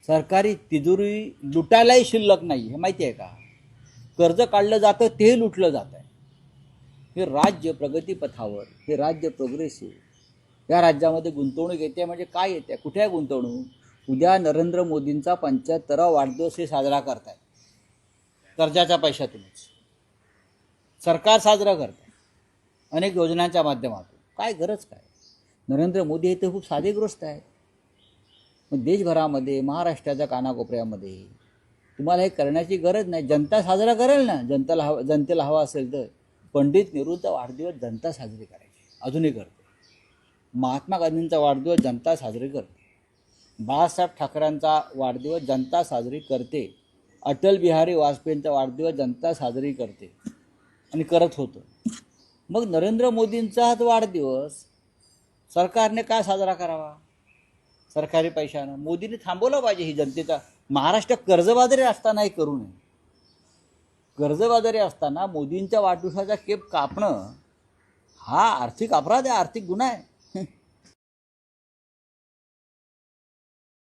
सरकारी तिजोरी लुटायलाही शिल्लक नाही हे माहिती आहे का? कर्ज काढलं जातं ते लुटलं जात आहे. हे राज्य प्रगतीपथावर, हे राज्य प्रोग्रेसिव्ह, या राज्यामध्ये गुंतवणूक येते म्हणजे काय येते? कुठे आहे गुंतवणूक? उद्या नरेंद्र मोदींचा 75वा वाढदिवस हे साजरा करतायत कर्जाच्या पैशातूनच. सरकार साजरा करत आहे अनेक योजनांच्या माध्यमातून. काय गरज काय? नरेंद्र मोदी हे तर खूप साधेग्रस्त आहेत. मग देशभरामध्ये, महाराष्ट्राच्या कानाकोपऱ्यामध्ये तुम्हाला हे करण्याची गरज नाही. जनता साजरा करेल ना. जनतेला हवा असेल तर पंडित नेहरूंचा वाढदिवस जनता साजरी करायची, अजूनही करते. महात्मा गांधींचा वाढदिवस जनता साजरी करते. बाळासाहेब ठाकरेंचा वाढदिवस जनता साजरी करते. अटल बिहारी वाजपेयींचा वाढदिवस जनता साजरी करते आणि करत होतं. मग नरेंद्र मोदींचा हा वाढदिवस सरकारने का साजरा करावा? सरकारी पैशानं मोदींनी थांबवलं पाहिजे ही जनतेचा. महाराष्ट्र कर्जबाजारी असताना हे करू नये. कर्जबाजारी असताना मोदींच्या वाढदिवसाचा केक कापणं हा आर्थिक अपराध आहे, आर्थिक गुन्हा आहे.